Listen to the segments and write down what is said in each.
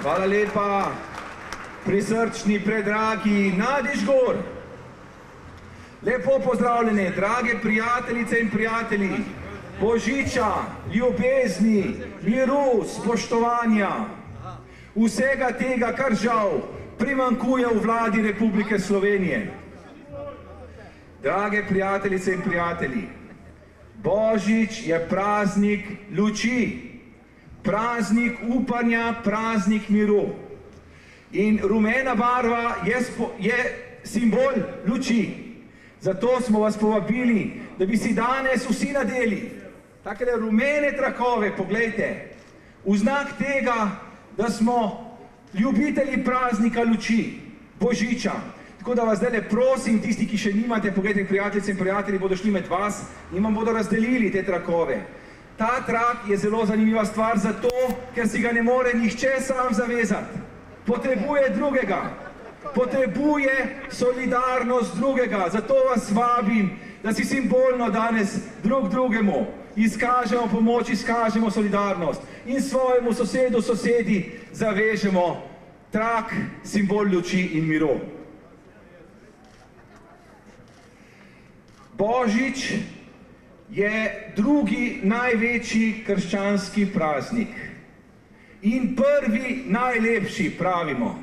Hvala lepa, prisrčni, predragi Nadi Žgor. Lepo pozdravljene, drage prijateljice in prijatelji, božiča, ljubezni, miru, spoštovanja, vsega tega, kar žal primanjkuje v vladi Republike Slovenije. Drage prijateljice in prijatelji, Božič je praznik luči, praznik upanja, praznik miru. In rumena barva je simbol luči. Zato smo vas povabili, da bi si danes vsi nadeli takele rumene trakove, poglejte, v znak tega, da smo ljubitelji praznika luči, božiča. Tako da vas zdaj prosim, tisti, ki še nimate, poglejte, prijateljice in prijatelji bodo šli med vas in vam bodo razdelili te trakove. Ta trak je zelo zanimiva stvar zato, ker si ga ne more nihče sam zavezati. Potrebuje drugega. Potrebuje solidarnost drugega. Zato vas vabim, da si simbolno danes drug drugemu izkažemo pomoč, izkažemo solidarnost in svojemu sosedu, sosedi zavežemo trak, simbol luči in miru. Božič je drugi največji krščanski praznik in prvi najlepši, pravimo.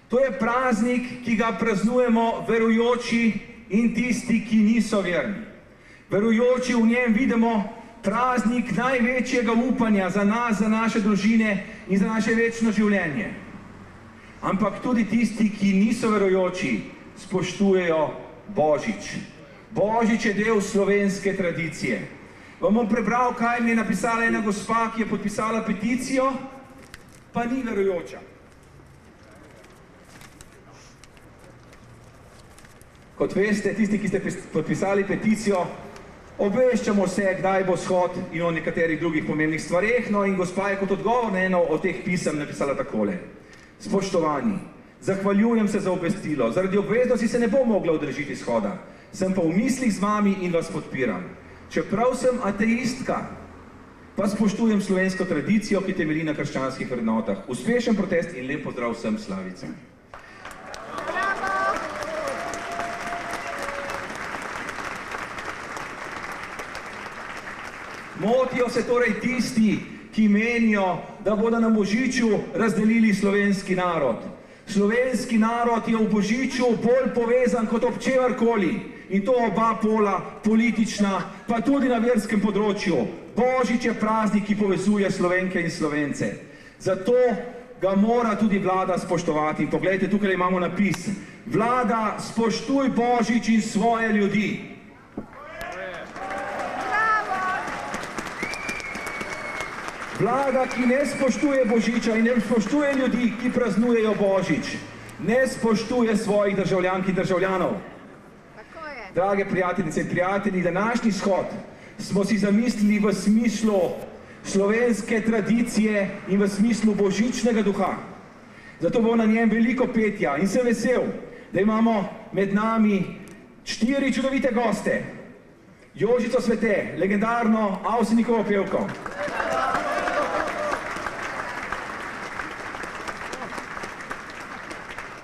To je praznik, ki ga praznujemo verujoči in tisti, ki niso verni. Verujoči v njem vidimo praznik največjega upanja za nas, za naše družine in za naše večno življenje. Ampak tudi tisti, ki niso verujoči, spoštujejo Božič. Božič je del slovenske tradicije. Vam bom prebral, kaj mi je napisala ena gospa, ki je podpisala peticijo, pa ni verujoča. Kot veste, tisti, ki ste podpisali peticijo, obveščamo se, kdaj bo shod in o nekaterih drugih pomembnih stvareh, no in gospa je kot odgovor na eno od teh pisem napisala takole. Spoštovani, zahvaljujem se za obvestilo. Zaradi obveznosti se ne bom mogla udeležiti shoda. Sem pa v mislih z vami in vas podpiram. Čeprav sem ateistka, pa spoštujem slovensko tradicijo, ki temelji na krščanskih vrednotah. Uspešen protest in lep pozdrav vsem Slavicam. Motijo se torej tisti, ki menijo, da bodo na Božiču razdelili slovenski narod. Slovenski narod je v Božiču bolj povezan kot ob čevarkoli. In to oba pola, politična, pa tudi na verskem področju. Božič je praznik, ki povezuje Slovenke in Slovence. Zato ga mora tudi vlada spoštovati. In poglejte, tukaj imamo napis. Vlada, spoštuj Božič in svoje ljudi. Vlada, ki ne spoštuje Božiča in ne spoštuje ljudi, ki praznujejo Božič, ne spoštuje svojih državljank in državljanov. Drage prijateljice in prijatelji, današnji shod smo si zamislili v smislu slovenske tradicije in v smislu božičnega duha. Zato bo na njem veliko petja in sem vesel, da imamo med nami 4 čudovite goste. Jožico Svete, legendarno Avsenikovo pevko.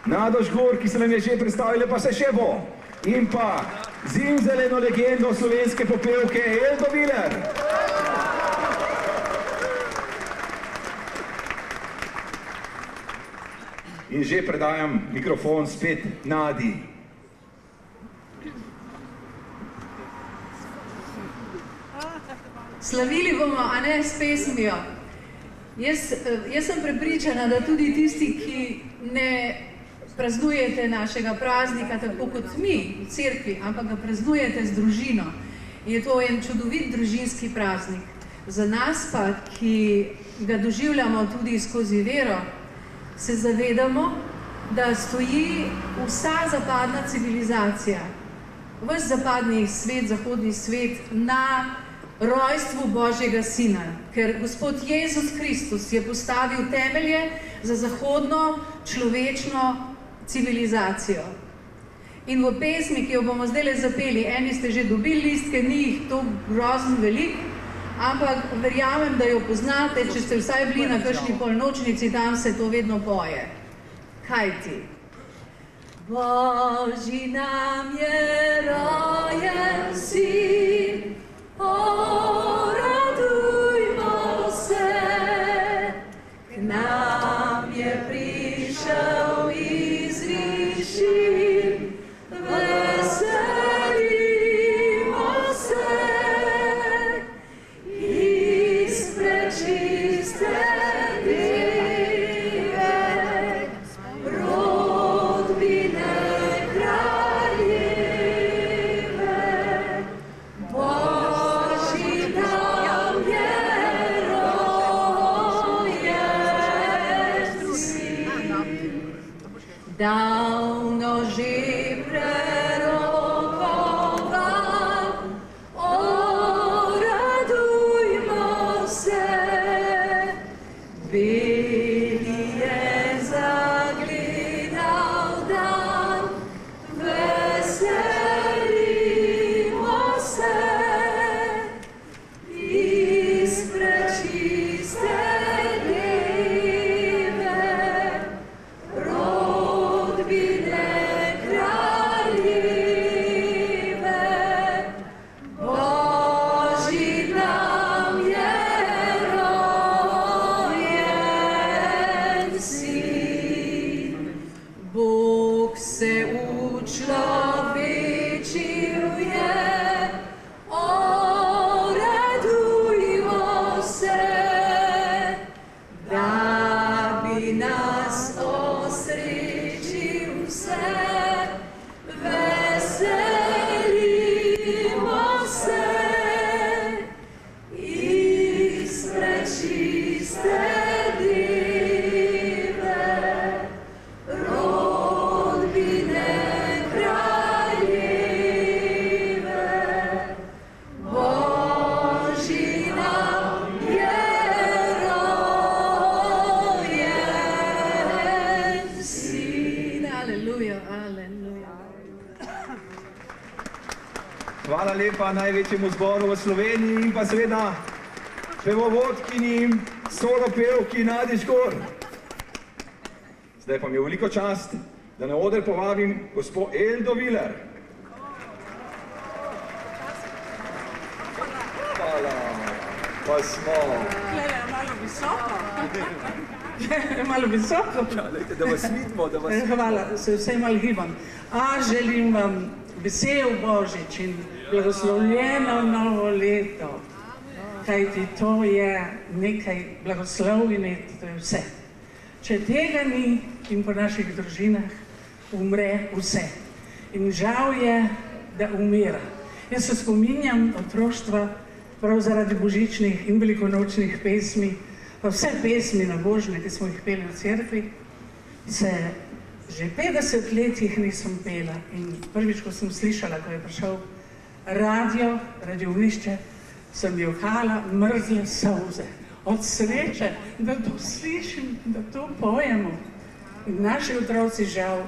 Nado Žgur, ki se nam je že predstavila, pa se še bo. In pa zimzeleno legendo slovenske popevke Eldo Viler. In že predajam mikrofon spet Nadi. Slavili bomo, a ne, s pesmijo. Jaz sem prepričana, da tudi tisti, ki ne praznujete našega praznika tako kot mi v cerkvi, ampak ga praznujete z družino. Je to en čudovit družinski praznik. Za nas pa, ki ga doživljamo tudi skozi vero, se zavedamo, da stoji vsa zapadna civilizacija, ves zapadni svet, zahodni svet na rojstvu Božjega Sina, ker Gospod Jezus Kristus je postavil temelje za zahodno človečno civilizacijo. In v pesmi, ki jo bomo zdaj zapeli, eni ste že dobili listke, ni jih to grozno velik, ampak verjamem, da jo poznate, če ste vsaj bili na kakšni polnočnici, tam se to vedno poje. Kaj ti? Božji nam je rojen sin, o, radujmo se, k nam je prišel iz višin, veselimo se, iz prečiste Deve, rodbine kraljeve. Božji nam je rojen sin, davno že prerokovan, o, radujmo se, beli je zagledal dan, veselimo se, iz prečiste Deve, rodbine kraljeve. Božji nam je rojen sin, Bog se učlovečil je, o, radujmo se, da bi nas osrečil vse, veselimo se, iz prečiste Deve, rodbine kraljeve. Božji nam je rojen sin. Aleluja, aleluja. Hvala lepa največjemu zboru v Sloveniji in pa seveda pevovodkinji in solopevki Nadi Žgur. Zdaj pa mi je veliko čast, da na oder povabim gospo Eldo Viler. Hvala, pa smo. Klele je malo visoko. Je malo visoko. Da vas vidimo, da vas... Hvala, se vsej malo gibam. Želim vam vesel Božič in blagoslovljeno novo leto. Kajti to je nekaj blagoslovljenih, to je vse. Če tega ni in po naših družinah, umre vse. In žal je, da umira. Jaz se spominjam otroštva prav zaradi božičnih in velikonočnih pesmi, pa vse pesmi nabožne, ki smo jih peli v cerkvi, se Že 50 let jih nisem pela in prvič, ko sem slišala, ko je prišel radiovnišče, sem jokala mrzle solze. Od sreče, da to slišim, da to pojemo. In naši otroci žal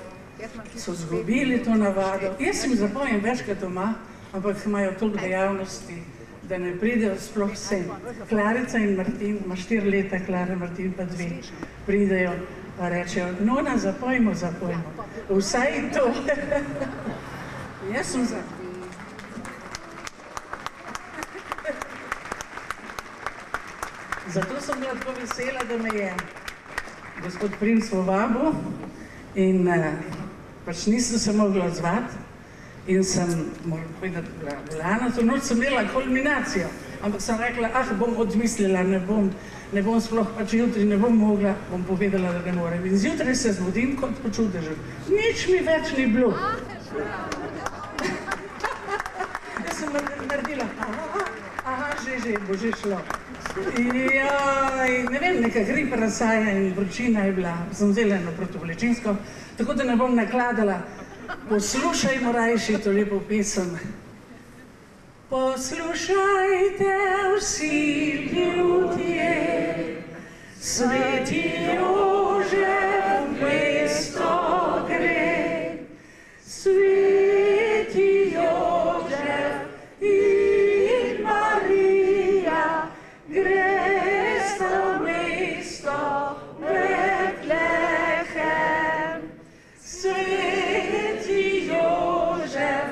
so zgubili to navado. Jaz jim zapojem večkrat doma, ampak imajo toliko dejavnosti, da ne pridejo sploh sem. Klarica in Martin, ima 4 leta, Klara, Martin pa 2, pridejo pa rečejo, Nona, zapojmo. Vsaj to. Jaz sem za. Zato sem bila tako vesela, da me je gospod Princ povabil in pač nisem se mogla odzvati. In sem, moram povedati, bila bolana, to noč sem imela kulminacijo, ampak sem rekla, bom odmislila, ne bom sploh, pač jutri ne bom mogla, bom povedala, da ne morem. In zjutraj se zbudim kot po čudežu. Nič mi več ni bilo. Jaz sem naredila, že, bo že šlo. Ne vem, neka gripa razsaja in vročina je bila, sem vzela eno protibolečinsko, tako da ne bom nakladala. Poslušajmo rajši to lepo pesem. Poslušajte vsi ljudje, sveti Jožef v mesto gre. Sveti Jožef in Marija gresta v mesto Betlehem. Sveti Jožef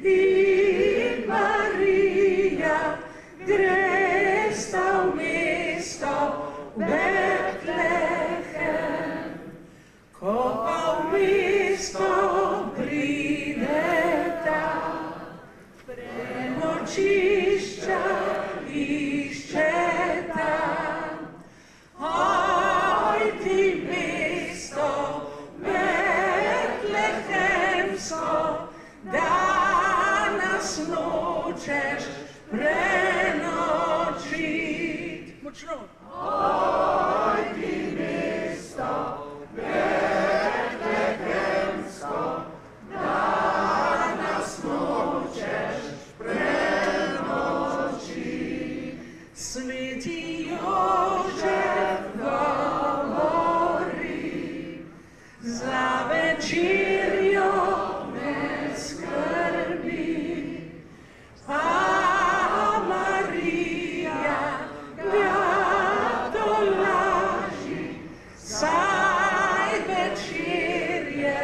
in Marija gresta v mesto Betlehem. Ko pa v mesto prideta, prenočišča iščeta. Oj, ti mesto betlehemsko, danes nočeš prenočit. Močno. Oj, ti mesto betlehemsko, danes nočeš prenočit. Sveti Jožef govori, za večerjo ne skrbi, pa Marija ga tolaži, saj večerje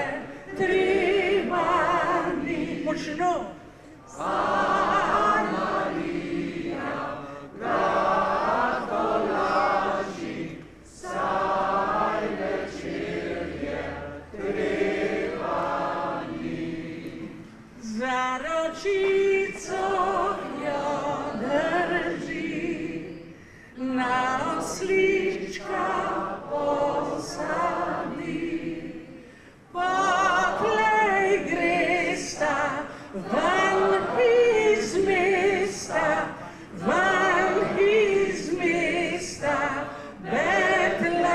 treba ni. Močno. Zaročico jo drži, na oslička posadi. Poglej, gresta ven iz mesta, Betlehem.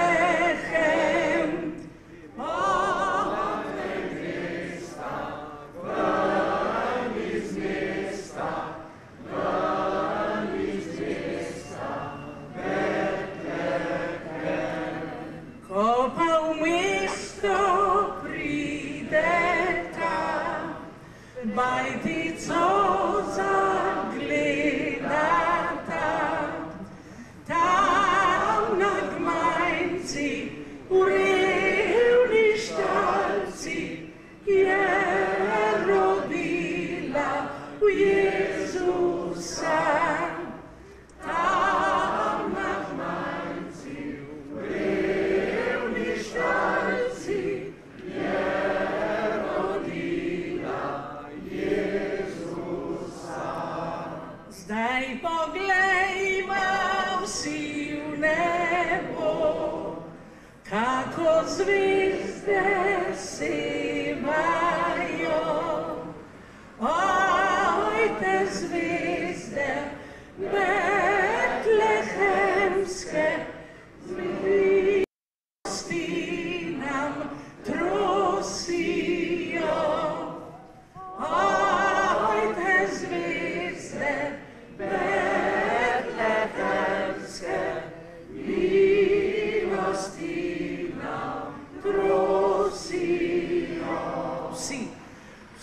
Ko pa v mesto prideta, bajtico zagledata. Tam na gmajnci, v revni štalci, je rodila v Jezusa. Tam na gmajnci, v revni štalci, je rodila Jezusa. Zdaj poglejmo vsi v nebo, kako zvezde sevajo. Oj, te zvezde betlehemske, milosti nam trostijo.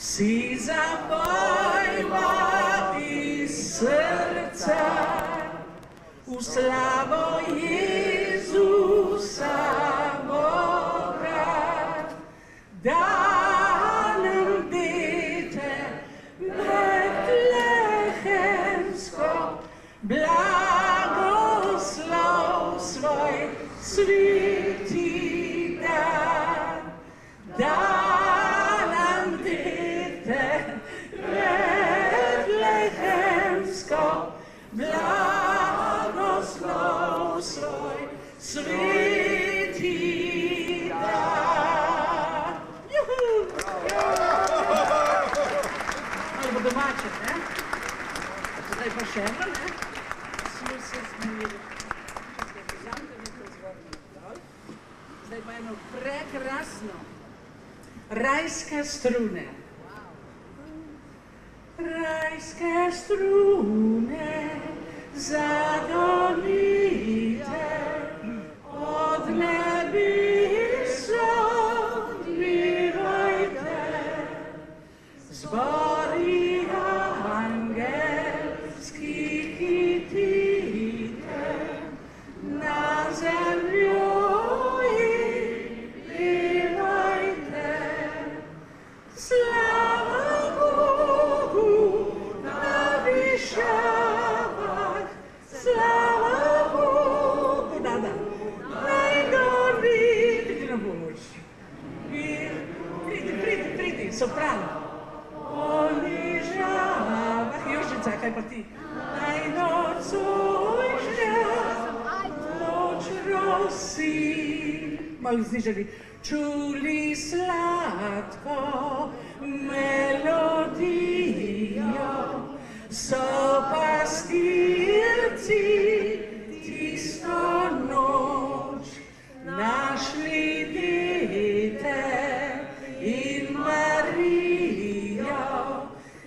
si zapojmo iz srca v slavo Jezusa Boga, da nam dete betlehemsko blagoslov svoj sveti dan. Da nam dete betlehemsko blagoslov svoj sveti dan. Juhu! Malo bo domače, ne? Zdaj pa še eno, ne? Smo se zmirili. Zdaj pa eno prekrasno. Rajske strune. Rajske strune zadonite od nebesa odmivajte. Zbori angelski kitite na zemlju in pevajte. Slava Bogu na višavah, slava Bogu, naj gori, pridi na pomoč. Pridi, soprano. O nižavah, Jožica, kaj pa ti? Naj noč ujže, noč rosi. Malo znižali. Čuli sladko melodijo, so pastirci tisto noč našli dete in Marijo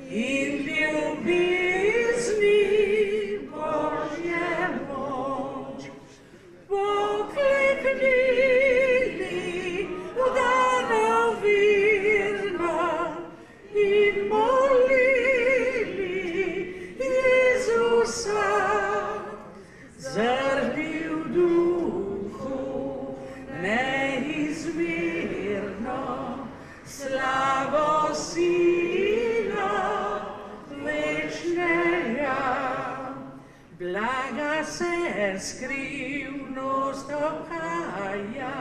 in ljubizni Božje moč. Pokleknili vdano virno in molili Jezusa, zrli v duhu neizmerno, slavo Sina večnega. Blaga se skrivnost ohaja,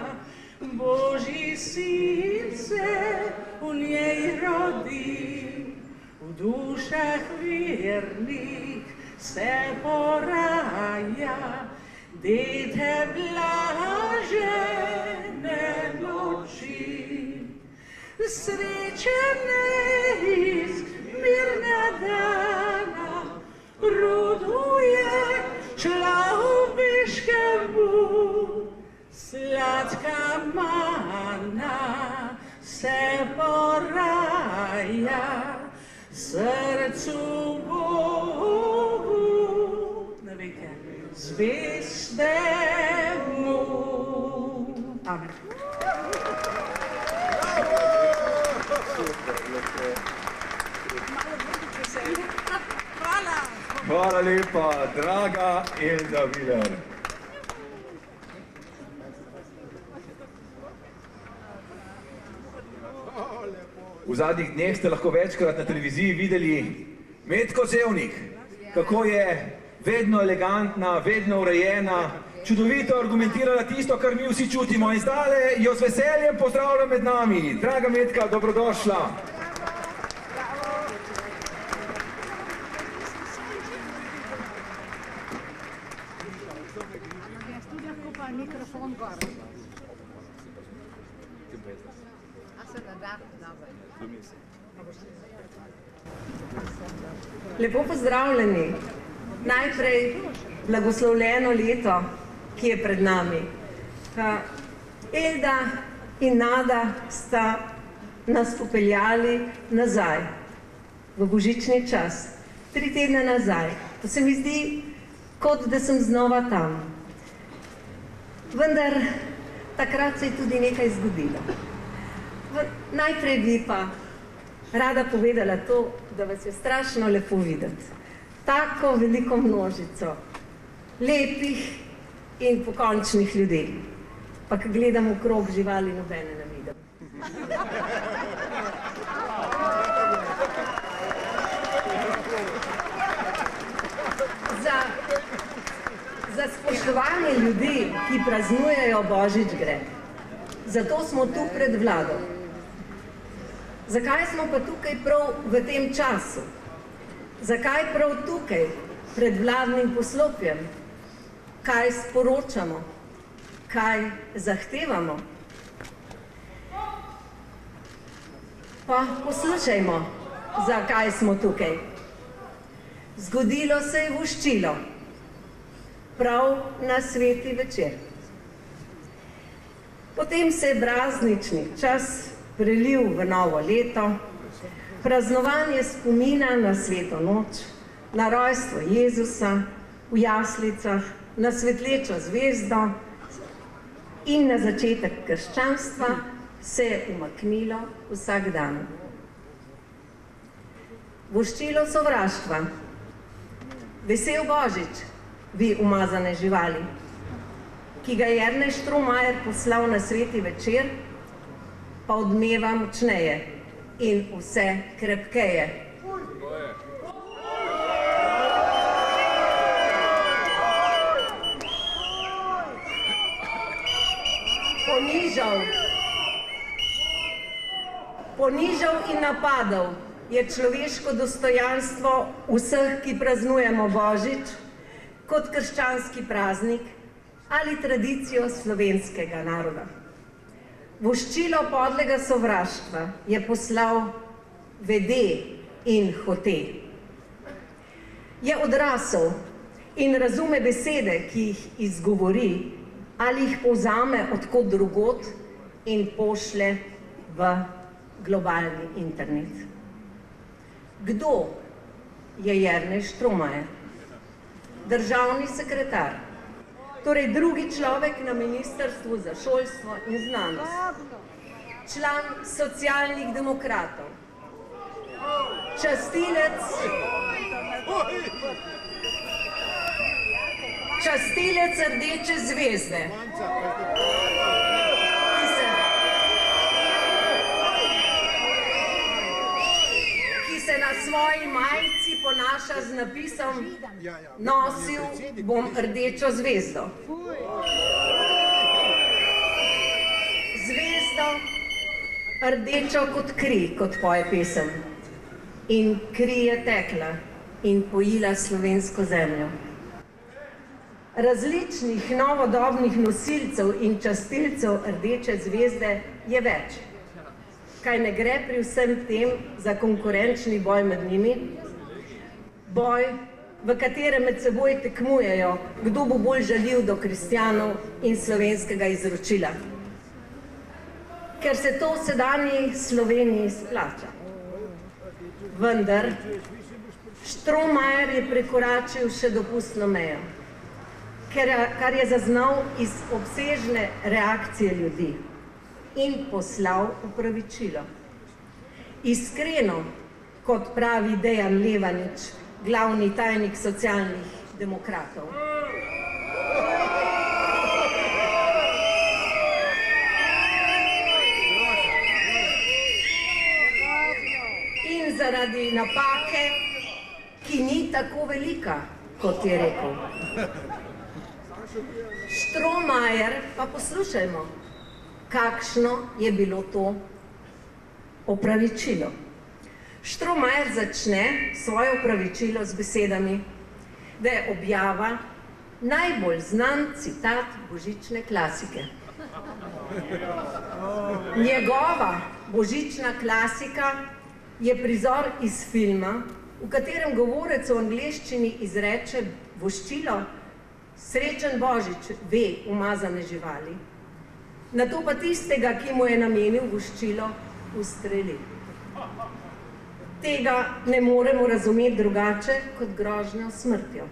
Božji sin se v njej rodi, v dušah vernih se poraja, dete blažene noči. Srečene iz mirna dana, roduje človeškemu, sladka mana se poraja srcu Bogu na veke zvestemu. Amen. Hvala lepa, draga Elda Viler. V zadnjih dneh ste lahko večkrat na televiziji videli Metko Zevnik, kako je vedno elegantna, vedno urejena, čudovito argumentirala tisto, kar mi vsi čutimo. In zdaj jo z veseljem pozdravljam med nami. Draga Metka, dobrodošla. Lepo pozdravljeni. Najprej blagoslovljeno leto, ki je pred nami. Elda in Nada sta nas popeljali nazaj, v božični čas, 3 tedne nazaj. To se mi zdi, kot da sem znova tam. Vendar takrat se je tudi nekaj zgodilo. Najprej bi pa rada povedala to, da vas je strašno lepo videti. Tako veliko množico lepih in pokončnih ljudi. Pa ko gledam okrog, živali nobene ne vidim. Za spoštovanje ljudi, ki praznujejo Božič gre. Zato smo tu pred vlado. Zakaj smo pa tukaj prav v tem času? Zakaj prav tukaj, pred vladnim poslopjem? Kaj sporočamo? Kaj zahtevamo? Pa poslušajmo, zakaj smo tukaj. Zgodilo se je voščilo, prav na sveti večer. Potem se je praznični čas prelil v novo leto, praznovanje spomina na sveto noč, na rojstvo Jezusa v jaslicah, na svetlečo zvezdo in na začetek krščanstva se je umaknilo vsak dan. Voščilo sovraštva. Vesel Božič, vi umazane živali, ki ga je Jernej Štromajer poslal na sveti večer, pa odmeva močneje in vse krepkeje. Ponižal in napadal je človeško dostojanstvo vseh, ki praznujemo Božič, kot krščanski praznik ali tradicijo slovenskega naroda. Voščilo podlega sovraštva je poslal vede in hote. Je odrasel in razume besede, ki jih izgovori, ali jih povzame odkot drugod in pošlje v globalni internet. Kdo je Jernej Štromajer? Državni sekretar, torej drugi človek na Ministrstvu za šolstvo in znanost, član Socialnih demokratov, častilec Rdeče zvezde, ki se na svoji majici ponaša z napisom "Nosil bom rdečo zvezdo". Zvezdo rdečo kot kri, kot poje pesem. In kri je tekla in pojila slovensko zemljo. Različnih novodobnih nosilcev in častilcev Rdeče zvezde je več. Kaj ne gre pri vsem tem za konkurenčni boj med njimi? Boj, v katerem med seboj tekmujejo, kdo bo bolj žaljiv do kristjanov in slovenskega izročila. Ker se to v sedanji Sloveniji splača. Vendar Štromajer je prekoračil še dopustno mejo, kar je zaznal iz obsežne reakcije ljudi in poslal opravičilo. Iskreno, kot pravi Dejan Levanič, glavni tajnik Socialnih demokratov. In zaradi napake, ki ni tako velika, kot je rekel. Štromajer, pa poslušajmo, kakšno je bilo to opravičilo. Štromajer začne svoje opravičilo z besedami, da je objava najbolj znan citat božične klasike. Njegova božična klasika je prizor iz filma, v katerem govorec v angleščini izreče voščilo "Srečen Božič, ve umazane živali", nato pa tistega, ki mu je namenil voščilo, ustreli. Tega ne moremo razumeti drugače kot grožnjo smrtjo.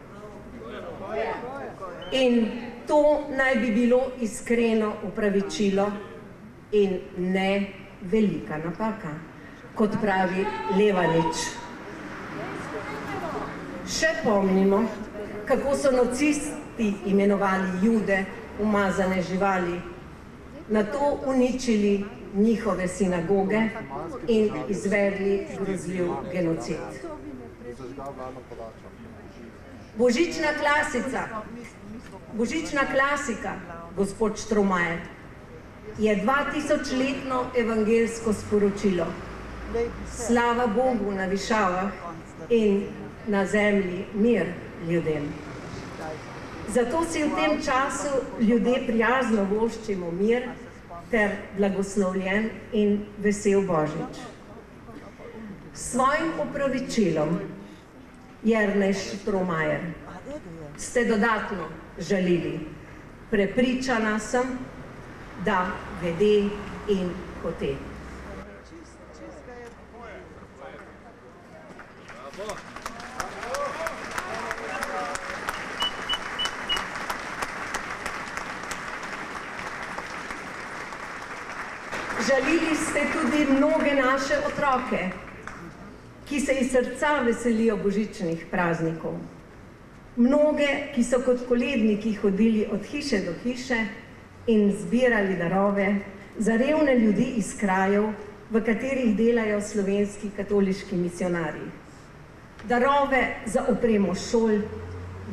In to naj bi bilo iskreno opravičilo in ne velika napaka. kot pravi Levanič. Še pomnimo, kako so nacisti imenovali Jude, umazane živali, nato uničili njihove sinagoge in izvedli grozljiv genocid. Božična klasika, gospod Štromajer, je 2000-letno evangeljsko sporočilo. Slava Bogu na višavah in na zemlji mir ljudem. Zato si v tem času ljudje prijazno voščimo mir ter blagoslovljen in vesel Božič. S svojim opravičilom, Jernej Štromajer, ste dodatno žalili. Prepričana sem, da vede in hote. Žalili ste tudi mnoge naše otroke, ki se iz srca veselijo božičnih praznikov. Mnoge, ki so kot koledniki hodili od hiše do hiše in zbirali darove za revne ljudi iz krajev, v katerih delajo slovenski katoliški misionarji. Darove za opremo šol,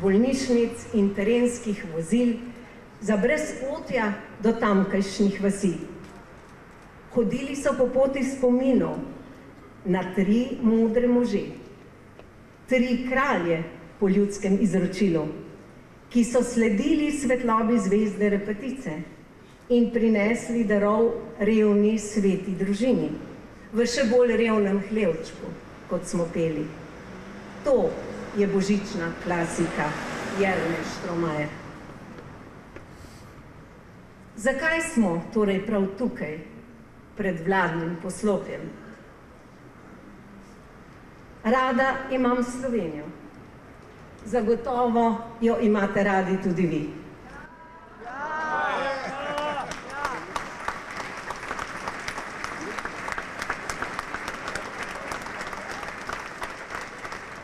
bolnišnic in terenskih vozil, za brezpotja do tamkajšnjih vasi. Hodili so po poti spominov na 3 modre može, 3 kralje po ljudskem izročilu, ki so sledili svetlobi zvezde Repetice in prinesli darov revni sveti družini, v še bolj revnem hlevčku, kot smo peli. To je božična klasika Jernej Štromajer. Zakaj smo torej prav tukaj, pred vladnim poslopjem? Rada imam Slovenijo. Zagotovo jo imate radi tudi vi.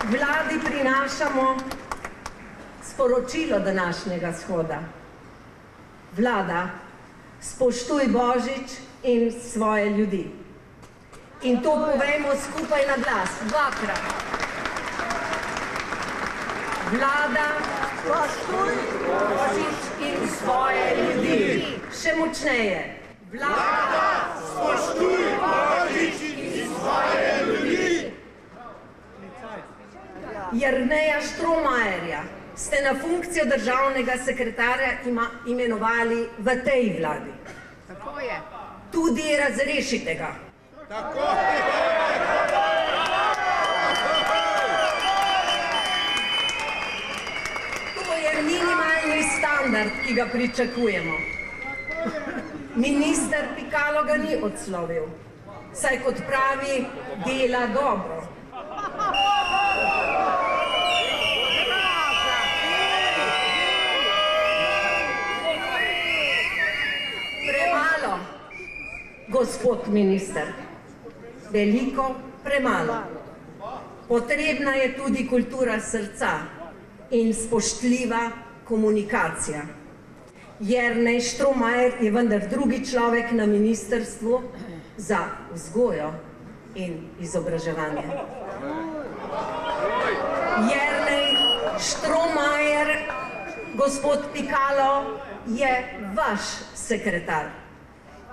Vladi prinašamo sporočilo današnjega shoda. Vlada, spoštuj Božič in svoje ljudi. In to povejmo skupaj na glas, 2-krat. Vlada, spoštuj Božič in svoje ljudi. Še močneje. Vlada, spoštuj Božič in svoje ljudi. Jerneja Štromajerja ste na funkcijo državnega sekretarja imenovali v tej vladi. Tako je. Tudi razrešite ga. Tako je. To je minimalni standard, ki ga pričakujemo. Minister Pikalo ga ni odslovil, saj kot pravi, dela dobro. Premalo, gospod minister. Veliko premalo. Potrebna je tudi kultura srca in spoštljiva komunikacija. Jernej Štromajer je vendar drugi človek na ministrstvu za vzgojo in izobraževanje. Jernej Štromajer, gospod Pikalo, je vaš sekretar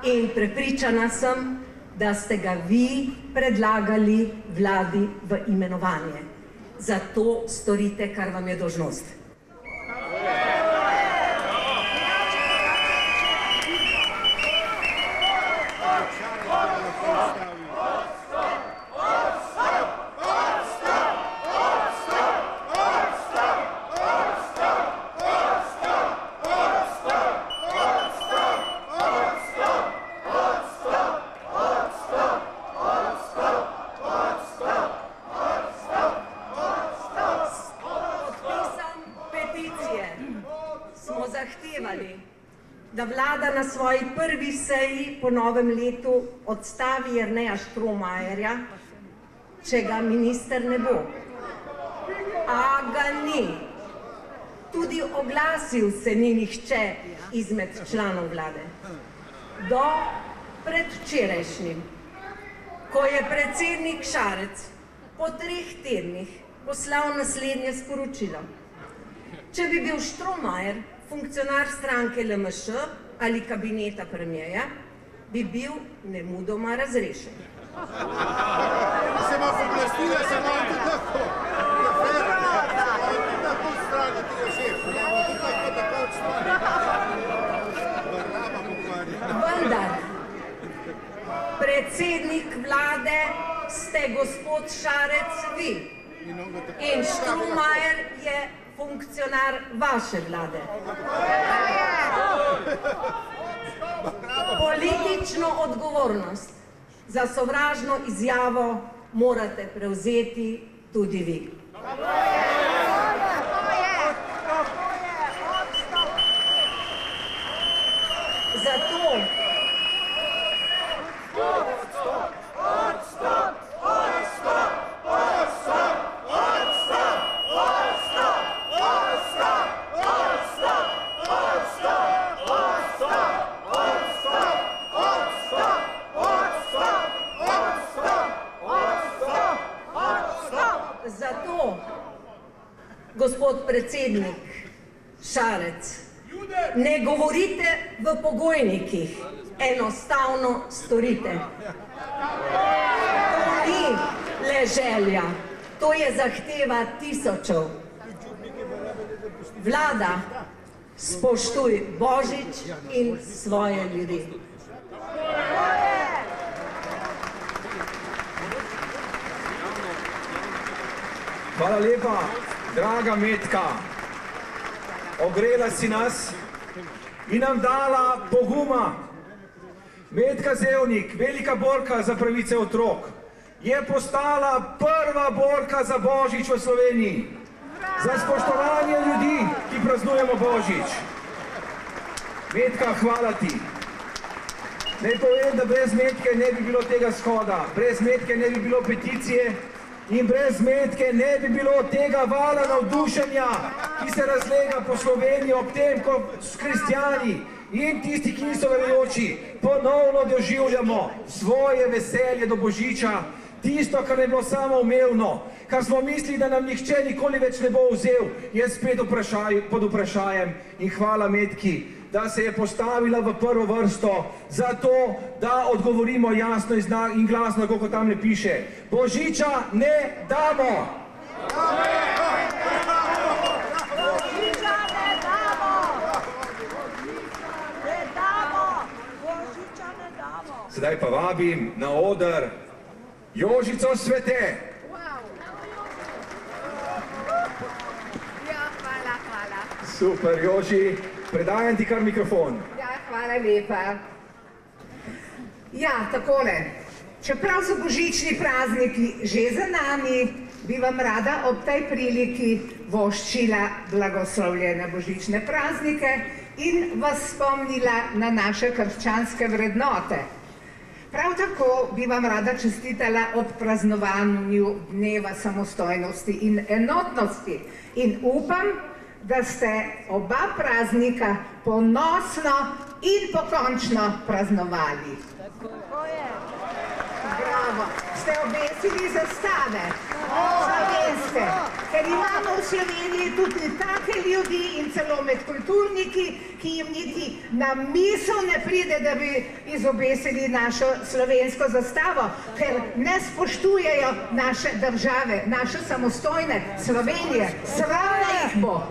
in prepričana sem, da ste ga vi predlagali vladi v imenovanje. Zato storite, kar vam je dolžnost. da vlada na svoji prvi seji po novem letu odstavi Jerneja Štromajerja, če ga minister ne bo. A ga ni. Tudi oglasil se ni nihče izmed članov vlade. Do predvčerajšnjim, ko je predsednik Šarec po 3 tednih poslal naslednje sporočilo. Če bi bil Štromajer funkcionar stranke LMŠ ali kabineta premierja, bi bil nemudoma razrešen. Se ima pooblastila, se ima tudi tako. Tako strani tega šefa. Tako strani. Vendar, predsednik vlade ste gospod Šarec vi in Štromajer je funkcionar vaše vlade. Politično odgovornost za sovražno izjavo morate prevzeti tudi vi. Zato gospod predsednik Šarec, ne govorite v pogojnikih, enostavno storite. To ni le želja, to je zahteva tisočev. Vlada, spoštuj Božič in svoje ljudi. Hvala lepa, draga Metka. Ogrela si nas in nam dala poguma. Metka Zevnik, velika borka za pravice otrok, je postala prva borka za Božič v Sloveniji. Za spoštovanje ljudi, ki praznujemo Božič. Metka, hvala ti. Naj povem, da brez Metke ne bi bilo tega shoda, brez Metke ne bi bilo peticije in brez Metke ne bi bilo tega vala navdušenja, ki se razlega po Sloveniji ob tem, ko s kristjani in tisti, ki niso verujoči, ponovno doživljamo svoje veselje do Božiča, tisto, kar je bilo samoumevno, kar smo mislili, da nam nihče nikoli več ne bo vzel, je spet pod vprašajem. In hvala Metki, da se je postavila v prvo vrsto za to, da odgovorimo jasno in glasno, kot tam ne piše. Božiča ne damo! Božiča ne damo! Ne damo! Božiča ne damo! Sedaj pa vabim na oder Jožico Svete. Ja, hvala. Super, Joži, predajam ti kar mikrofon. Ja, hvala lepa. Ja, takole. Čeprav so božični prazniki že za nami, bi vam rada ob tej priliki voščila blagoslovljene božične praznike in vas spomnila na naše krščanske vrednote. Prav tako bi vam rada čestitala ob praznovanju Dneva samostojnosti in enotnosti in upam, da ste oba praznika ponosno in pokončno praznovali. Bravo, ste obesili zastave, slovenske, ker imamo v Sloveniji tudi take ljudi in celo med kulturniki, ki jim niti na misel ne pride, da bi izobesili našo slovensko zastavo, ker ne spoštujejo naše države, naše samostojne Slovenije. Sramno jih bo.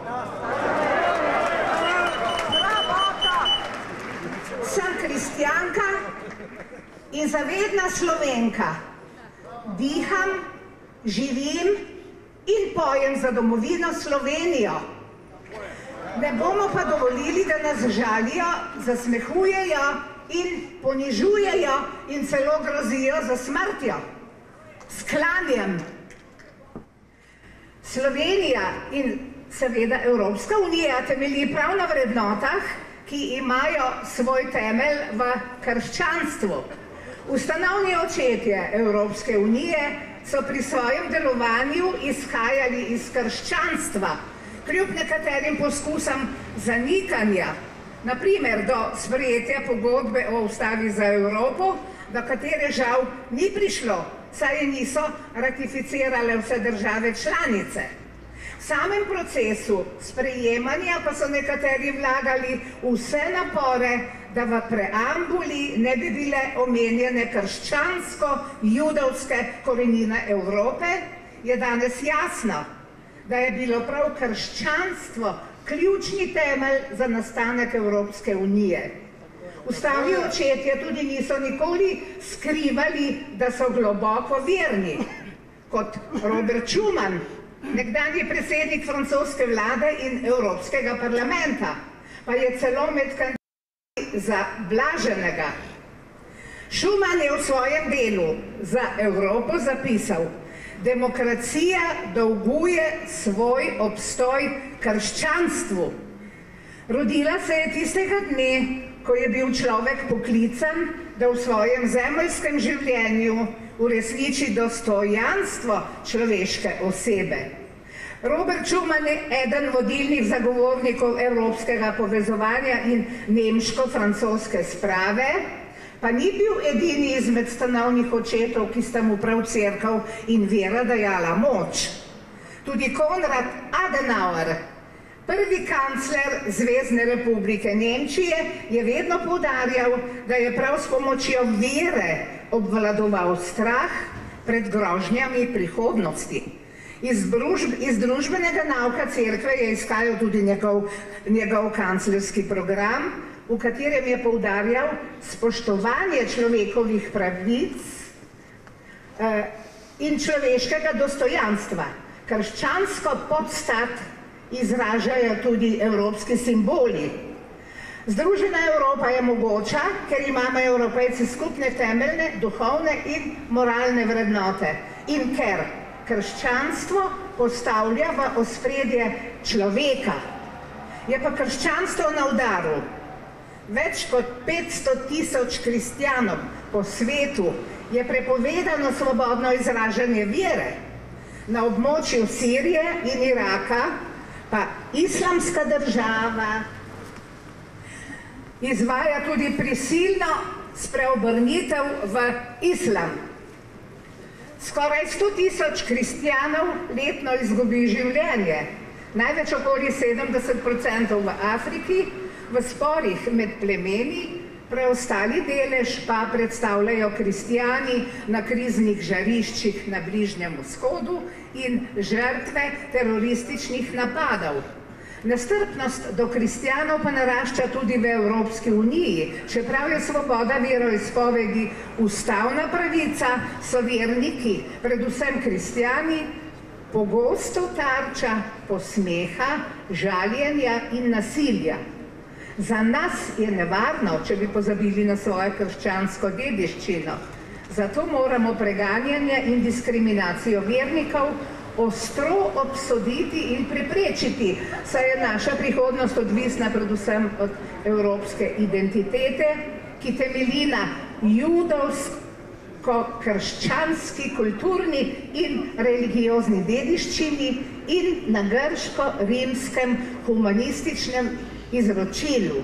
Sem kristjanka in zavedna Slovenka. Diham, živim in pojem za domovino Slovenijo. Ne bomo pa dovolili, da nas žalijo, zasmehujejo in ponižujejo in celo grozijo za smrtjo. S klanjem. Slovenija in seveda Evropska unija temelji prav na vrednotah, ki imajo svoj temelj v krščanstvu. Ustanovni očetje Evropske unije so pri svojem delovanju izhajali iz krščanstva, kljub nekaterim poskusom zanikanja, na primer do sprejetja pogodbe o ustavi za Evropo, do katere žal ni prišlo, saj je niso ratificirale vse države članice. V samem procesu sprejemanja pa so nekateri vlagali vse napore, da v preambuli ne bi bile omenjene krščansko-judovske korenine Evrope, je danes jasno, da je bilo prav krščanstvo ključni temelj za nastanek Evropske unije. Ustavni očetje tudi niso nikoli skrivali, da so globoko verni, kot Robert Schuman, nekdanji predsednik francoske vlade in Evropskega parlamenta, pa je celo med kandidati za blaženega. Schuman je v svojem delu za Evropo zapisal: demokracija dolguje svoj obstoj krščanstvu. Rodila se je tistega dne, ko je bil človek poklican, da v svojem zemeljskem življenju uresniči dostojanstvo človeške osebe. Robert Schuman je eden vodilnih zagovornikov evropskega povezovanja in nemško-francoske sprave, pa ni bil edini izmed stanovnih očetov, ki sta mu prav cerkev in vera dajala moč. Tudi Konrad Adenauer, prvi kancler Zvezne republike Nemčije, je vedno poudarjal, da je prav s pomočjo vere obvladoval strah pred grožnjami prihodnosti. Iz družbenega nauka cerkve je izhajal tudi njegov kanclerski program, v katerem je poudarjal spoštovanje človekovih pravic in človeškega dostojanstva. Krščansko podstat izražajo tudi evropski simboli. Združena Evropa je mogoča, ker imamo Evropejci skupne temeljne, duhovne in moralne vrednote in ker krščanstvo postavlja v ospredje človeka. Je pa krščanstvo na udaru. Več kot 500 000 kristjanov po svetu je prepovedano svobodno izražanje vere. Na območju Sirije in Iraka pa Islamska država izvaja tudi prisilno spreobrnitev v islam. Skoraj 100 000 kristjanov letno izgubi življenje, največ okoli 70% v Afriki, v sporih med plemeni, preostali delež pa predstavljajo kristjani na kriznih žariščih na Bližnjem vzhodu in žrtve terorističnih napadov. Nestrpnost do kristjanov pa narašča tudi v Evropski uniji, čeprav je svoboda veroizpovedi ustavna pravica, so verniki, predvsem kristjani, pogosto tarča posmeha, žaljenja in nasilja. Za nas je nevarno, če bi pozabili na svojo krščansko dediščino. Zato moramo preganjanje in diskriminacijo vernikov ostro obsoditi in preprečiti, saj je naša prihodnost odvisna predvsem od evropske identitete, ki temelji na judovsko-krščanski kulturni in religiozni dediščini in na grško-rimskem humanističnem izročilu.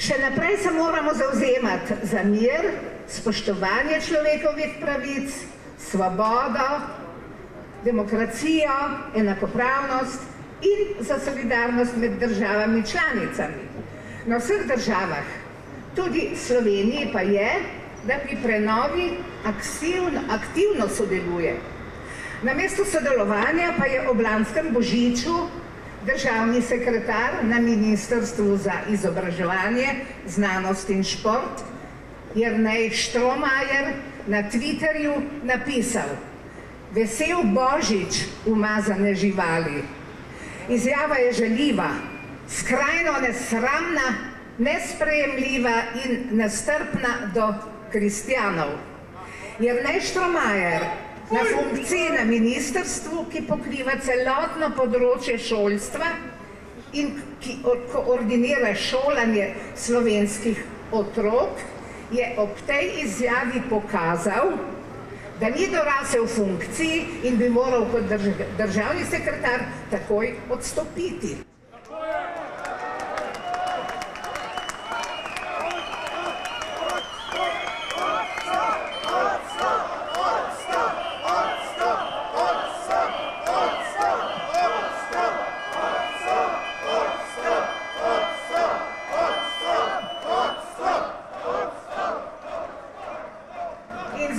Še naprej se moramo zavzemati za mir, spoštovanje človekovih pravic, svobodo, demokracijo, enakopravnost in za solidarnost med državami članicami. Na vseh državah, tudi Sloveniji pa je, da pri prenovi aktivno sodeluje. Namesto sodelovanja pa je ob lanskem božiču državni sekretar na Ministrstvu za izobraževanje, znanost in šport Jernej Štromajer na Twitterju napisal: Vesel Božič, umazane živali. Izjava je žaljiva, skrajno nesramna, nesprejemljiva in nestrpna do kristjanov. Jernej Štromajer na funkciji na ministrstvu, ki pokriva celotno področje šolstva in ki koordinira šolanje slovenskih otrok, je ob tej izjavi pokazal, da ni dorasel funkciji in bi moral kot državni sekretar takoj odstopiti.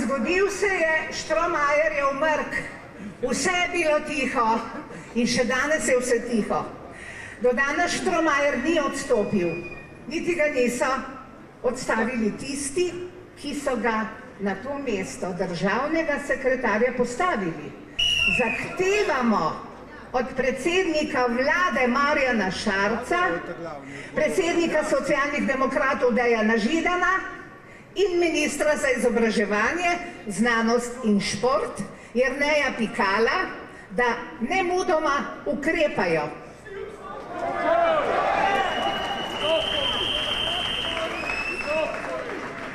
Zgodil se je Štromajerjev mrk, vse je bilo tiho in še danes je vse tiho. Do danes Štromajer ni odstopil, niti ga niso odstavili tisti, ki so ga na to mesto državnega sekretarja postavili. Zahtevamo od predsednika vlade Marjana Šarca, predsednika Socialnih demokratov Dejana Židana in ministra za izobraževanje, znanost in šport Jerneja Pikala, da nemudoma ukrepajo.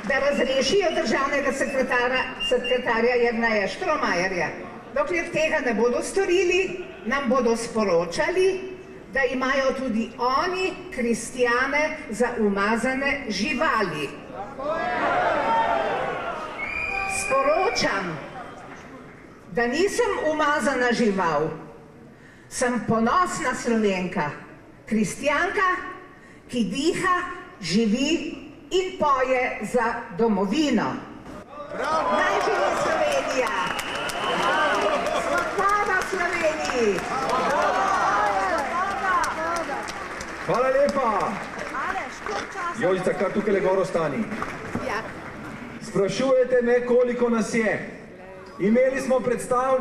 Da razrešijo državnega sekretarja Jerneja Štromajerja. Dokler tega ne bodo storili, nam bodo sporočali, da imajo tudi oni kristjane za umazane živali. Sporočam, da nisem umazana žival, sem ponosna Slovenka, kristjanka, ki diha, živi in poje za domovino. Naj živi Slovenija! Svoboda Sloveniji! Hvala lepa! Jožica, kar tukaj le gor ostani. Sprašujete me, koliko nas je. Imeli smo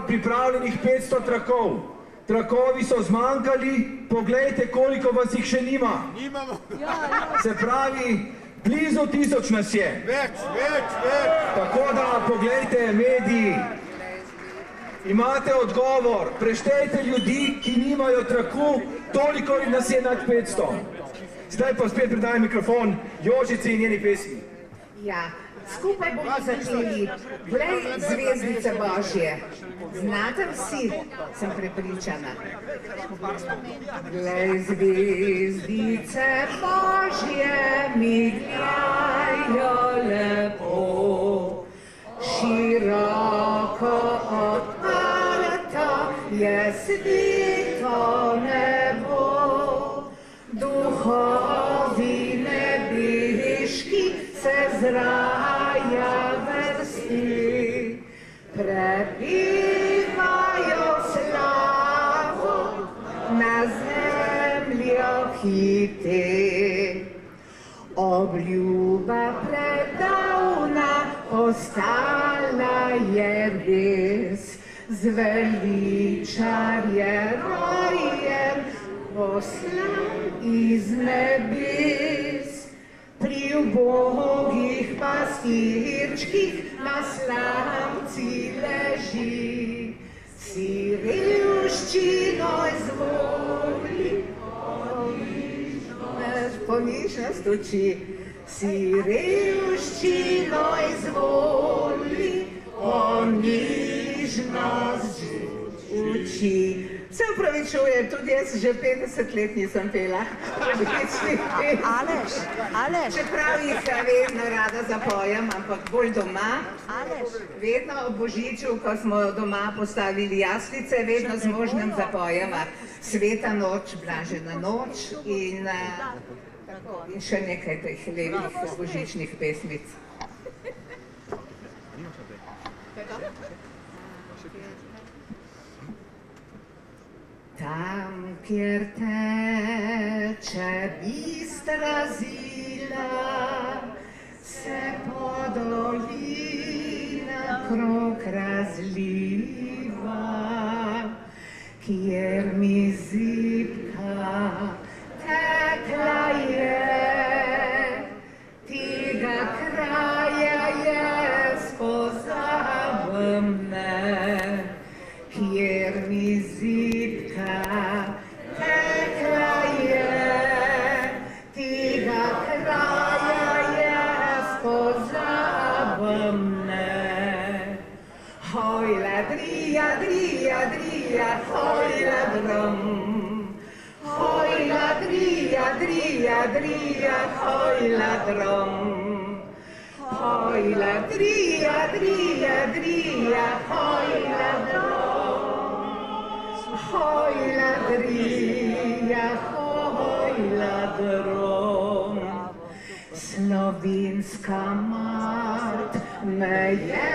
pripravljenih 500 trakov. Trakovi so zmanjkali, poglejte, koliko vas jih še nima. Se pravi, blizu 1000 nas je. Več. Tako da, poglejte, mediji, imate odgovor, preštejte ljudi, ki nimajo traku, toliko nas je nad 500. Zdaj pa spet predajam mikrofon Jožici in njeni pesmi. Ja, skupaj bomo začeli. Glej, zvezdice Božje. Znate vsi, sem prepričana. Glej, zvezdice Božje migljajo lepo, široko odprto je svito nebo. Duhovi nebeški se z raja vrsti, prebivajo slavo na zemljo hite. Obljuba predavna ostala je res, zveličarje rojem poslan iz nebes. Pri ubogih pastirčkih na slamci leži, si revščino izvoli, ponižnost uči. Si revščino izvoli, ponižnost uči. Se upravičujem, tudi jaz že 50 let nisem pela. Aleš. Čeprav jih vedno rada zapojem, ampak bolj doma. Vedno ob Božiču, ko smo doma postavili jaslice, vedno z možnim zapojema Sveta noč, blažena noč in še nekaj teh lepih božičnih pesmic. Tam, kjer teče bistra Zila, se po dolinah krog razliva, kjer mi zibka tekla je, tega kraja jaz poznam ne, kjer mi zibka tekla je. dria, dria, dria, hojla drom. Hojla dria, dria, dria, hojla drom. Hojla dria, dria, dria, hojla drom. Hojla dria, hojla drom. Slovenska mat me je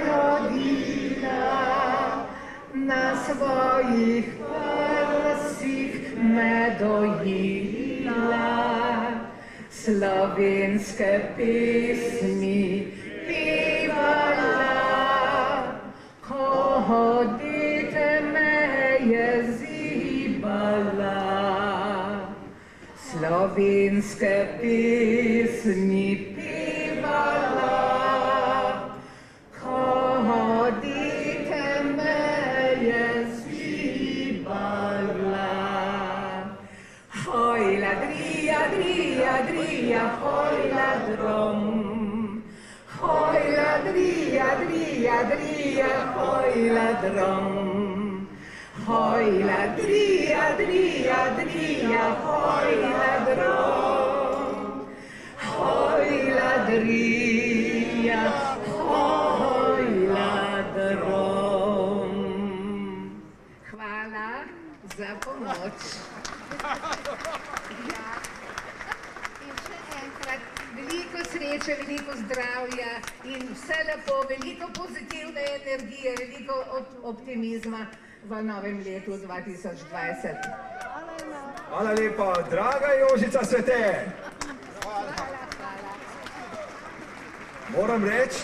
rodila, na svojih prsih me dojila. Slovenske pesmi pevala, ko dete me je zibala. Slovenske pesmi pevala, ko dete me je zibala. Hojla dria, dria, dria, hojla drom. Hojla dria, dria, dria, hojla drom. Hojla dria, dria, dria, hojla drom. Hojla dria, hojla drom. Hvala za pomoč. In še enkrat, veliko sreče, veliko zdravja in vse lepo, veliko pozitivne energije, veliko optimizma v novem letu 2020. Hvala lepa, draga Jožica Svete. Moram reči,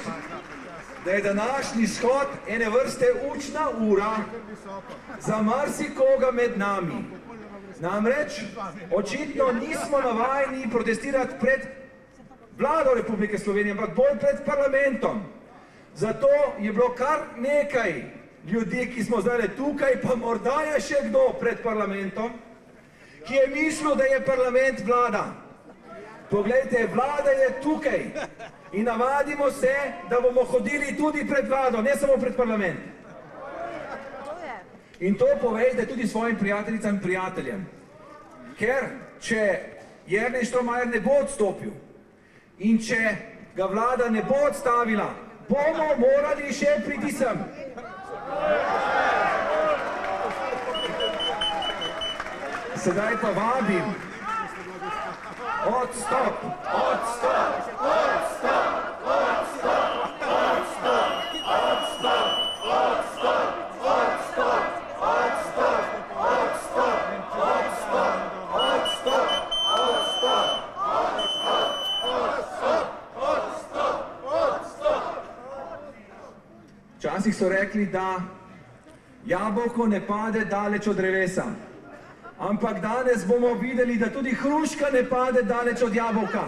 da je današnji shod ene vrste učna ura za marsikoga med nami. Namreč, očitno nismo navajeni protestirati pred vlado Republike Slovenije, ampak bolj pred parlamentom. Zato je bilo kar nekaj ljudi, ki smo zdaj tukaj, pa morda je še kdo pred parlamentom, ki je mislil, da je parlament vlada. Poglejte, vlada je tukaj in navadimo se, da bomo hodili tudi pred vlado, ne samo pred parlament. In to povejte tudi svojim prijateljicam in prijateljem. Ker, če Jernej Štromajer ne bo odstopil in če ga vlada ne bo odstavila, bomo morali še priti sem. Sedaj pa vabim. Odstop, odstop, odstop, odstop, odstop, odstop, odstop, odstop, odstop, odstop, odstop, odstop, odstop, odstop, odstop, odstop. Včasih so rekli, da jabolko ne pade daleč od drevesa. Ampak danes bomo videli, da tudi hruška ne pade daleč od jabolka.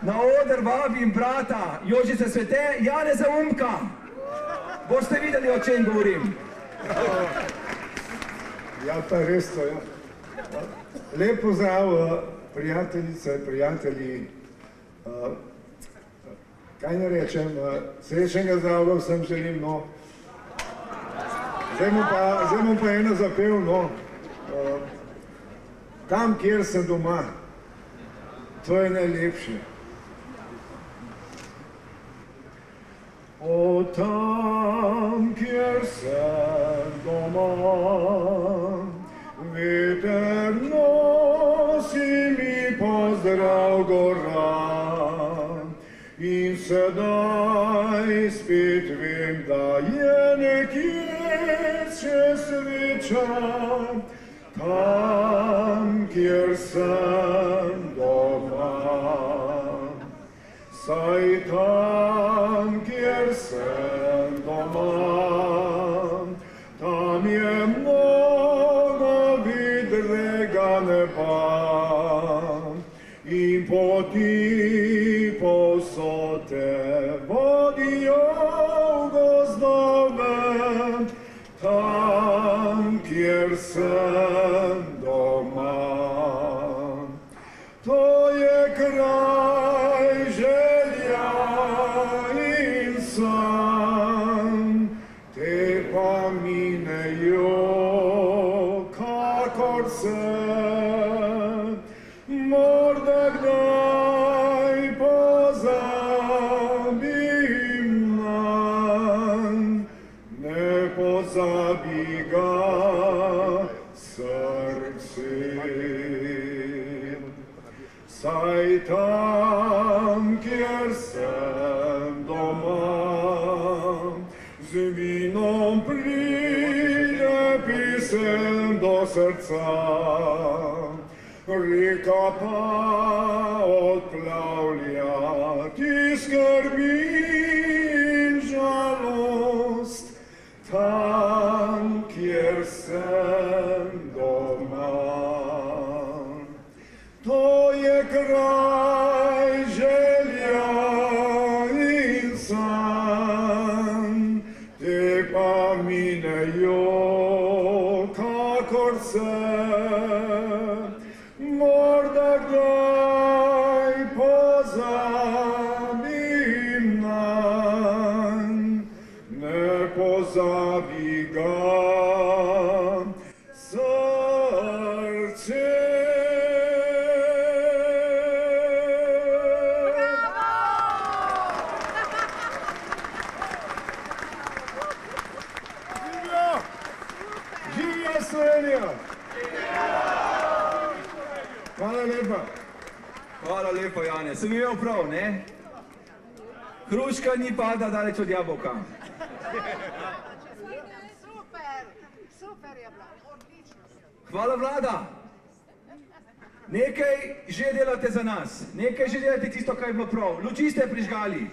Na oder vabim brata Jožice Svete, Janeza Umka. Boste videli, o čem govorim. Ja, pa res to, ja. Lep pozdrav, prijateljice, prijatelji. Kaj ne rečem, srečnega zdravja vsem želim, no. Zdaj bom pa eno zapel, no. Tam, kjer sem doma, to je najlepše. O, tam, kjer sem doma, veter nosi mi pozdrav gora. In sedaj spet vem, da je nekje še sreča. Tam, kjer sem doma, saj tam, kjer sem doma, tam je mnogo vidrega neba in poti povsod te vodijo v gozdove. Tam, kjer sem doma, to je kraj želja in san, pozabi ga srce. Saj tam, kjer sem doma, z vinom pride pisem do srca, reka pa odplavlja ti skrbi in žalost, tam, kjer sem doma. To je kraj želja in san, te pa minejo, kakor se, morda kdaj pozabim nanj, ne pozabi ga srce. Hvala lepa. Hvala lepa, Jane. Sem imel prav, ne? Hruška ni pada daleč od jabolka. Super je bila, odlično. Hvala, Vlada. Nekaj že delate za nas. Nekaj že delate tisto, kar je bilo prav. Luči ste prižgali.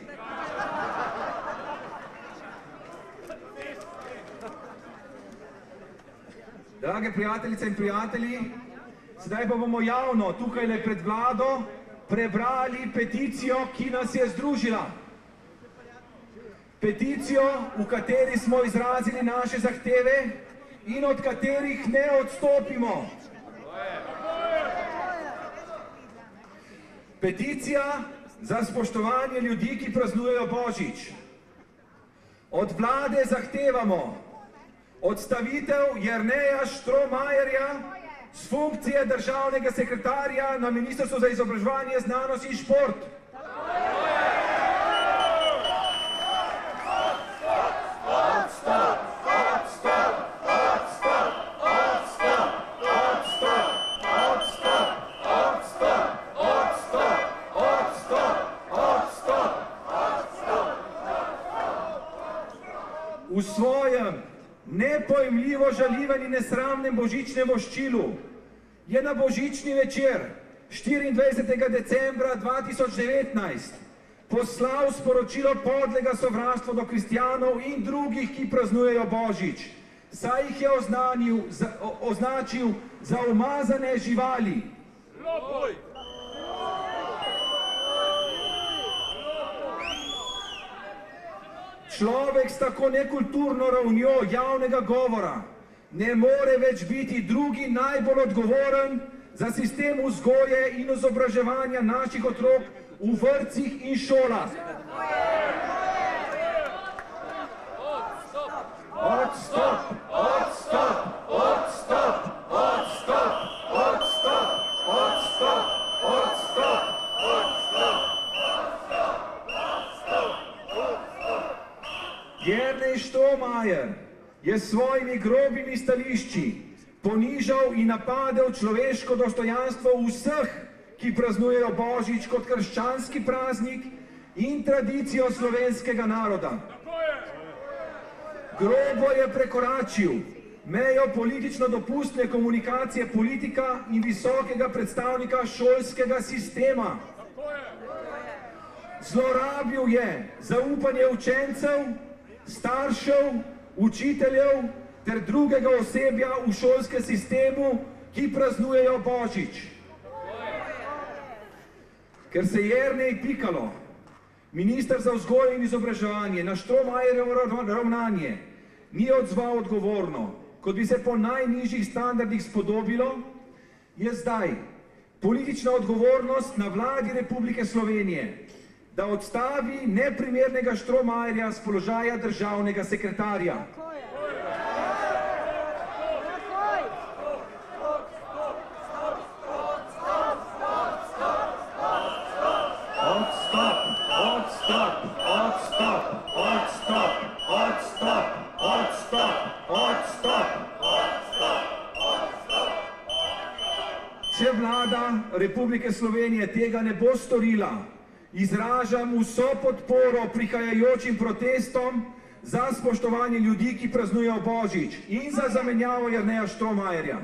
Drage prijateljice in prijatelji, sedaj pa bomo javno tukaj pred Vlado prebrali peticijo, ki nas je združila. Peticijo, v kateri smo izrazili naše zahteve in od katerih ne odstopimo. Peticija za spoštovanje ljudi, ki praznujejo Božič. Od Vlade zahtevamo odstavitev Jerneja Štromajerja z funkcije državnega sekretarja na Ministrstvu za izobraževanje, znanost in šport. V svojem nepojmljivo žaljivem in nesramnem božičnem voščilu je na božični večer 24. decembra 2019 poslal sporočilo podlega sovraštva do kristjanov in drugih, ki praznujejo Božič, saj jih je označil za umazane živali. Človek s tako nekulturno ravnjo javnega govora ne more več biti drugi najbolj odgovoren za sistem vzgoje in izobraževanja naših otrok v vrtcih in šolah. Odstop! Odstop! Odstop! Odstop! Odstop! Odstop! Odstop! Jernej Štromajer je s svojimi grobimi stališči ponižal in napadel človeško dostojanstvo vseh, ki praznujejo Božič kot krščanski praznik in tradicijo slovenskega naroda. Grobo je prekoračil mejo politično dopustne komunikacije politika in visokega predstavnika šolskega sistema. Zlorabil je zaupanje učencev, staršev, učiteljev ter drugega osebja v šolskem sistemu, ki praznujejo Božič. Ker se Jernej Pikalo, minister za vzgojo in izobraževanje, na Štromajerjevo ravnanje ni odzval odgovorno, kot bi se po najnižjih standardih spodobilo, je zdaj politična odgovornost na Vladi Republike Slovenije, da odstavi neprimernega Štromajerja z položaja državnega sekretarja. Odstop! Odstop! Odstop! Odstop! Odstop! Odstop! Če vlada Republike Slovenije tega ne bo storila, izražam vso podporo prihajajočim protestom za spoštovanje ljudi, ki praznujejo Božič in za zamenjavo Jerneja Štromajerja.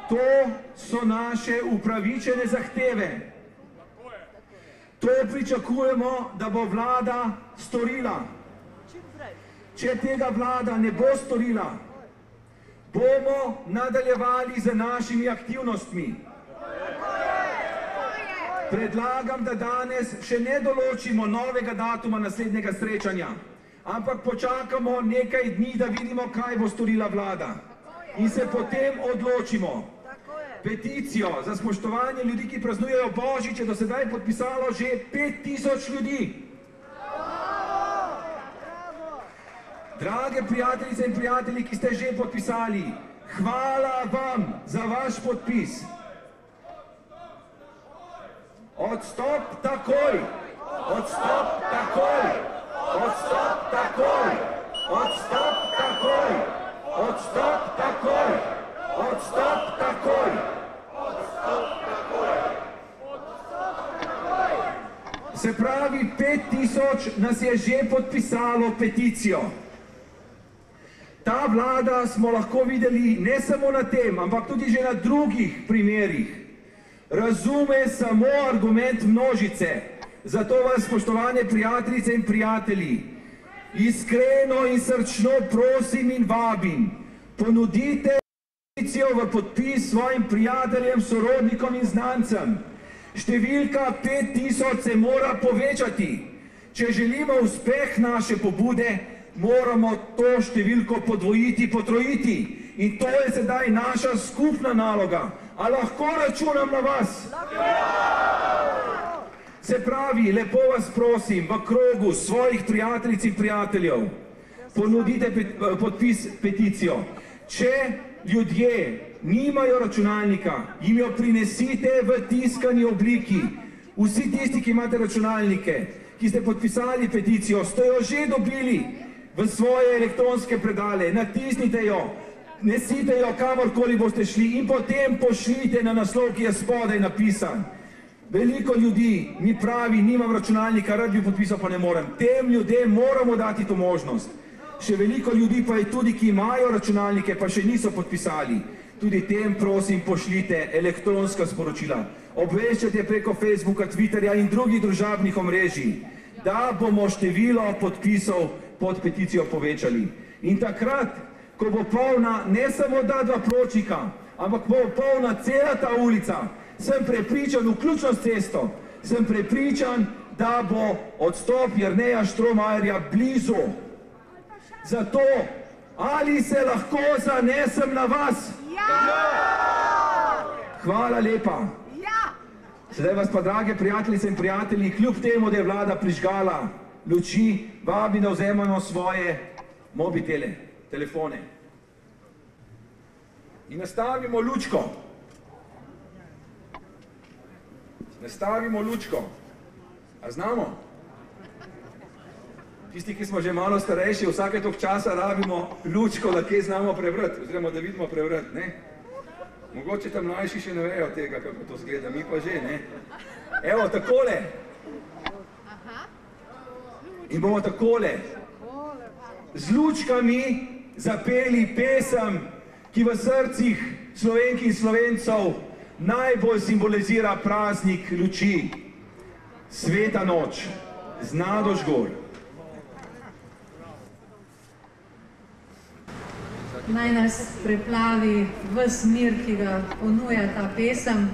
To so naše upravičene zahteve. To pričakujemo, da bo vlada storila. Če tega vlada ne bo storila, bomo nadaljevali z našimi aktivnostmi. Predlagam, da danes še ne določimo novega datuma naslednjega srečanja, ampak počakamo nekaj dni, da vidimo, kaj bo storila vlada. In se potem odločimo. Peticijo za spoštovanje ljudi, ki praznujejo Božič, je do sedaj podpisalo že 5000 ljudi. Drage prijateljice in prijatelji, ki ste že podpisali, hvala vam za vaš podpis. Odstop takoj! Odstop takoj! Odstop takoj! Odstop takoj! Odstop takoj! Odstop takoj! Se pravi, 5000 nas je že podpisalo peticijo. Ta vlada smo lahko videli ne samo na tem, ampak tudi že na drugih primerih. Razume samo argument množice. Zato vas, spoštovane prijateljice in prijatelji, iskreno in srčno prosim in vabim, ponudite peticijo v podpis svojim prijateljem, sorodnikom in znancem. Številka 5000 se mora povečati. Če želimo uspeh naše pobude, moramo to številko podvojiti, potrojiti. In to je sedaj naša skupna naloga. A lahko računam na vas? Se pravi, lepo vas prosim, v krogu svojih prijateljic in prijateljev, ponudite podpis peticijo. Če ljudje nimajo računalnika, jim jo prinesite v tiskani obliki. Vsi tisti, ki imate računalnike, ki ste podpisali peticijo, ste jo že dobili v svoje elektronske predale, natisnite jo, nesite jo kamorkoli boste šli in potem pošljite na naslov, ki je spodaj napisan. Veliko ljudi mi pravi, nimam računalnika, rad bi podpisal, pa ne morem. Tem ljudem moramo dati to možnost. Še veliko ljudi pa je tudi, ki imajo računalnike, pa še niso podpisali. Tudi tem, prosim, pošljite elektronska sporočila. Obveščajte preko Facebooka, Twitterja in drugih družabnih omrežij, da bomo število podpisov pod peticijo povečali. In takrat, ko bo polna ne samo ta dva pločnika, ampak bo polna cela ta ulica, sem prepričan, vključno s cesto, sem prepričan, da bo odstop Jerneja Štromajerja blizu. Zato, ali se lahko zanesem na vas? Hvala lepa. Sedaj vas pa, drage prijateljice in prijatelji, kljub temu, da je vlada prižgala luči, vabi, da vzemamo svoje mobitele, telefone. In nastavimo lučko. Nastavimo lučko. A znamo? Tisti, ki smo že malo starejši, vsake toliko časa rabimo lučko, da kje znamo prevrati, oziroma da vidimo prevrati, ne? Mogoče tam mlajši še ne vejo tega, kako to zgleda, mi pa že, ne? Evo, takole. In bomo takole z lučkami zapeli pesem, ki v srcih Slovenk in Slovencev najbolj simbolizira praznik luči. Sveta noč, z Nado Žgor. Naj nas preplavi ves mir, ki ga ponuja ta pesem,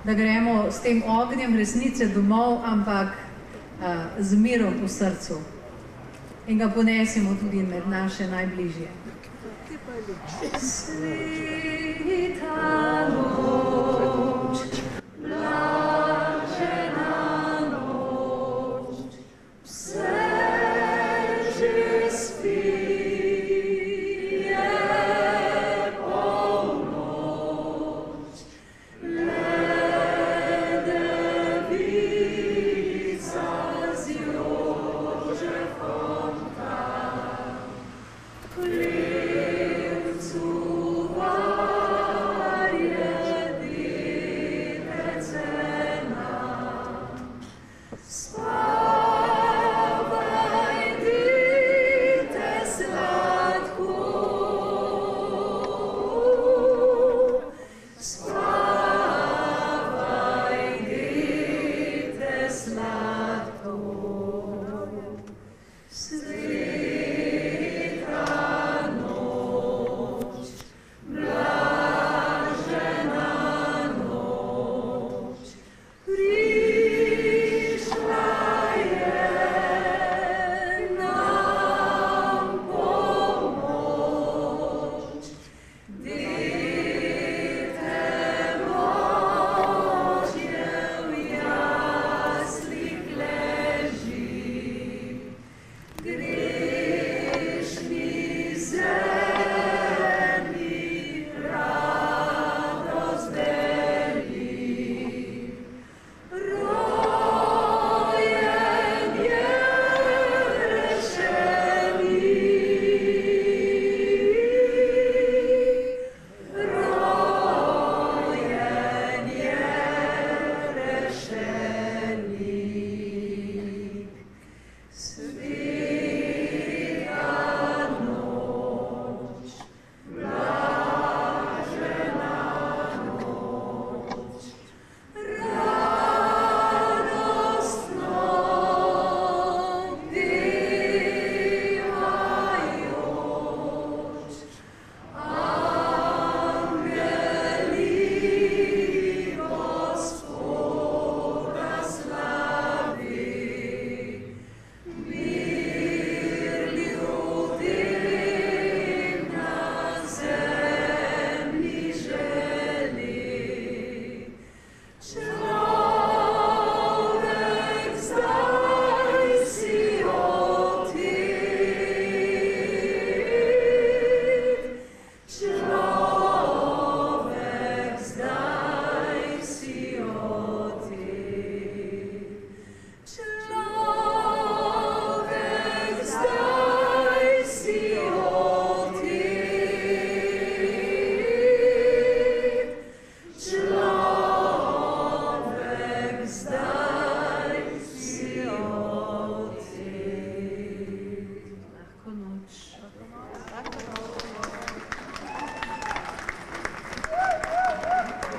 da gremo s tem ognjem resnice domov, ampak z mirom v srcu. In ga ponesimo tudi med naše najbližje. Sveta noč, blažena noč, vse že spi.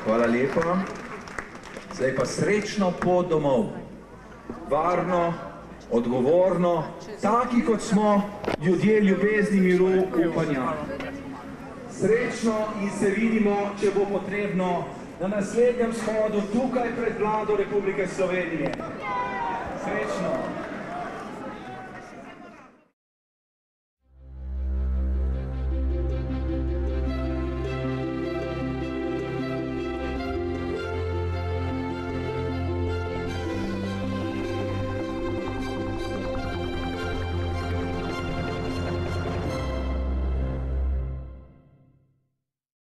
Hvala lepa. Zdaj pa srečno pot domov. Varno, odgovorno, taki kot smo, ljudje ljubezni, miru, upanja. Srečno in se vidimo, če bo potrebno, na naslednjem shodu tukaj pred Vlado Republike Slovenije. Srečno.